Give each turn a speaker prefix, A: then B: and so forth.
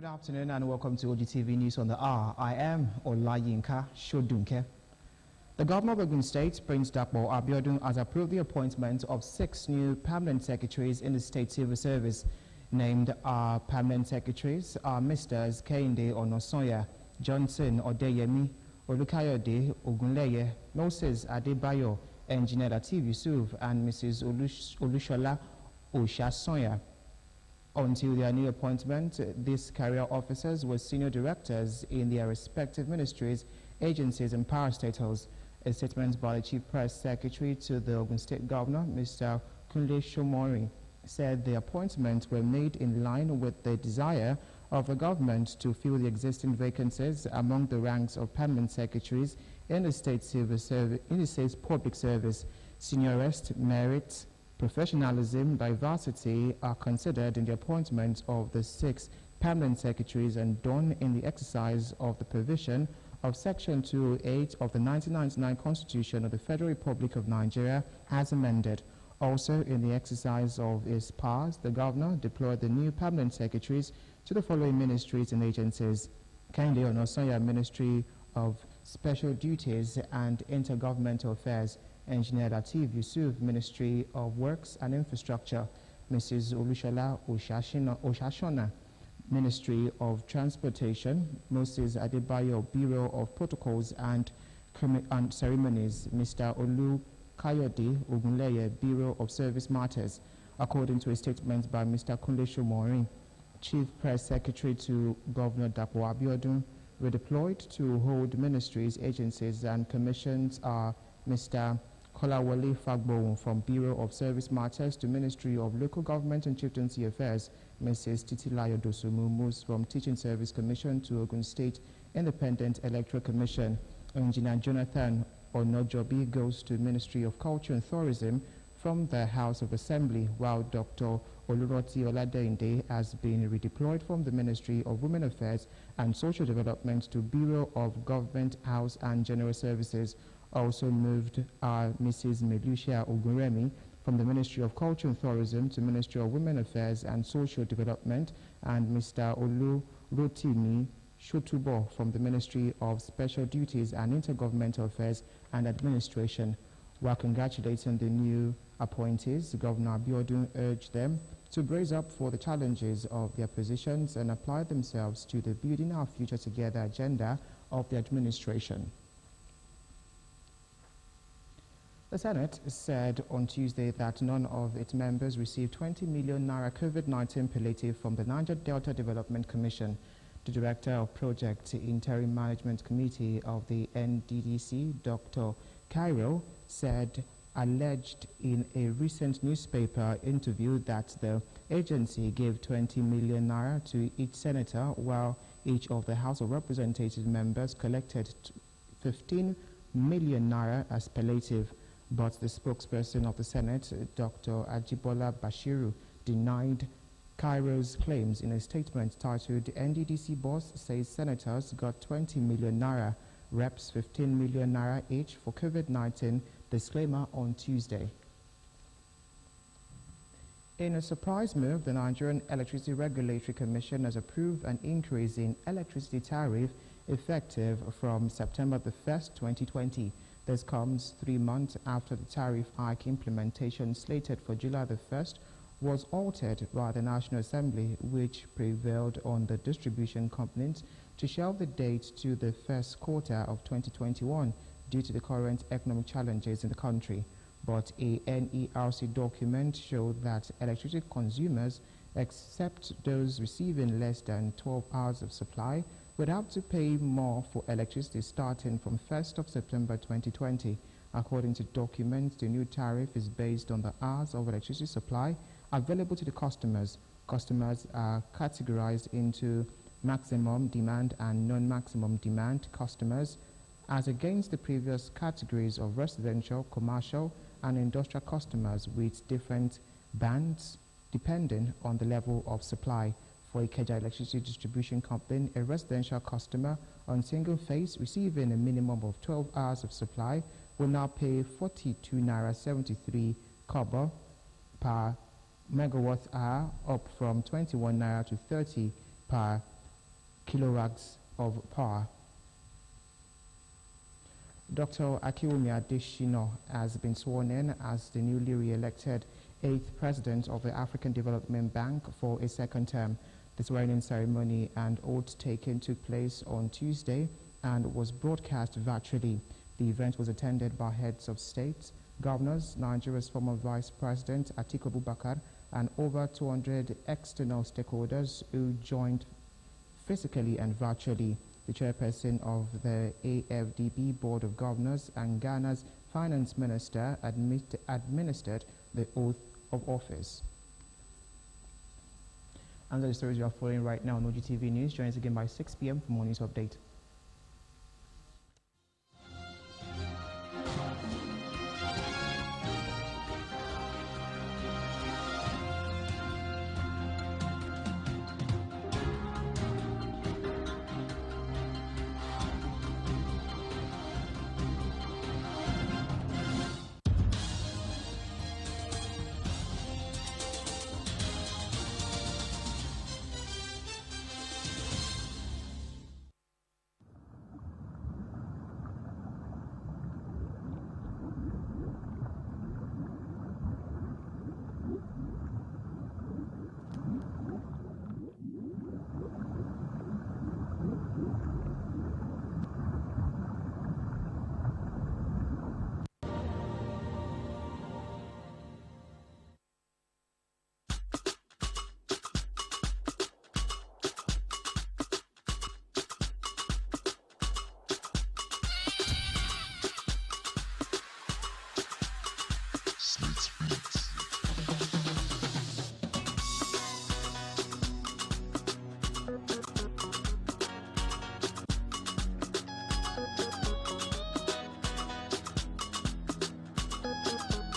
A: afternoon and welcome to Ogtv News on the Hour. I am Olayinka Shodunke. The governor of Ogun State, Prince Dapo Abiodun, has approved the appointment of 6 new permanent secretaries in the state civil service. Named permanent secretaries are Mr. Kehinde Onosonya, Johnson Odeyemi, Olukayode Ogunleye, Moses Adebayo, Engineer Lateef Yusuf, and Mrs. Olushola Oshasonya. Until their new appointment, these career officers were senior directors in their respective ministries, agencies, and parastatals. A statement by the Chief Press Secretary to the Ogun State Governor, Mr. Kunle Shomori, said the appointments were made in line with the desire of the government to fill the existing vacancies among the ranks of permanent secretaries in the state civil service, in the state's public service. Seniority, merit, professionalism, diversity are considered in the appointment of the 6 permanent secretaries and done in the exercise of the provision of Section 208 of the 1999 Constitution of the Federal Republic of Nigeria as amended. Also, in the exercise of his powers, the governor deployed the new permanent secretaries to the following ministries and agencies: Kehinde Onosonya, Ministry of Special Duties and Intergovernmental Affairs; Engineer Lateef Yusuf, Ministry of Works and Infrastructure; Mrs. Olushola Oshashona, Ministry of Transportation; Moses Adebayo, Bureau of Protocols and Ceremonies; Mr. Olukayode Ogunleye, Bureau of Service Matters. According to a statement by Mr. Kunle Shomori, Chief Press Secretary to Governor Dapo Abiodun, redeployed to hold ministries, agencies and commissions are Mr. Kolawole Fagbo from Bureau of Service Matters to Ministry of Local Government and Chieftaincy Affairs; Mrs. Titilayo Dosumu moves from Teaching Service Commission to Ogun State Independent Electoral Commission; Engineer Jonathan Onojobi goes to Ministry of Culture and Tourism from the House of Assembly, while Dr. Oluroti Oladeinde has been redeployed from the Ministry of Women Affairs and Social Development to Bureau of Government House and General Services. Also moved are Mrs. Melusia Ogunremi from the Ministry of Culture and Tourism to Ministry of Women Affairs and Social Development, and Mr. Olurotimi Shotubo from the Ministry of Special Duties and Intergovernmental Affairs and Administration. While congratulating the new appointees, Governor Abiodun urged them to brace up for the challenges of their positions and apply themselves to the Building Our Future Together agenda of the administration. The Senate said on Tuesday that none of its members received 20 million naira COVID-19 palliative from the Niger Delta Development Commission. The Director of Project Interim Management Committee of the NDDC, Dr. Cairo, said alleged in a recent newspaper interview that the agency gave 20 million naira to each senator, while each of the House of Representatives members collected 15 million naira as palliative. But the spokesperson of the Senate, Dr. Ajibola Bashiru, denied Cairo's claims in a statement titled "NDDC Boss Says Senators Got 20 million naira, Reps 15 million naira each for COVID-19 disclaimer" on Tuesday. In a surprise move, the Nigerian Electricity Regulatory Commission has approved an increase in electricity tariff effective from September the 1st, 2020. This comes 3 months after the tariff hike implementation slated for July the 1st was altered by the National Assembly, which prevailed on the distribution companies to shelve the date to the first quarter of 2021 due to the current economic challenges in the country. But a NERC document showed that electricity consumers, except those receiving less than 12 hours of supply, would have to pay more for electricity starting from 1st of September 2020. According to documents, the new tariff is based on the hours of electricity supply available to the customers. Customers are categorized into maximum demand and non-maximum demand customers, as against the previous categories of residential, commercial, and industrial customers with different bands depending on the level of supply. For Ikeja Electricity Distribution Company, a residential customer on single phase receiving a minimum of 12 hours of supply will now pay 42 naira 73 kobo per megawatt hour, up from 21 naira to 30 per kilowatts of power. Dr. Akiwumi Adesina has been sworn in as the newly re-elected 8th President of the African Development Bank for a second term. The swearing-in ceremony and oath taken took place on Tuesday and was broadcast virtually. The event was attended by heads of state, governors, Nigeria's former Vice President Atiku Abubakar, and over 200 external stakeholders who joined physically and virtually. The chairperson of the AFDB Board of Governors and Ghana's Finance Minister administered the oath of office. And the stories you are following right now on Ogtv News. Join us again by 6 p.m. for more news update.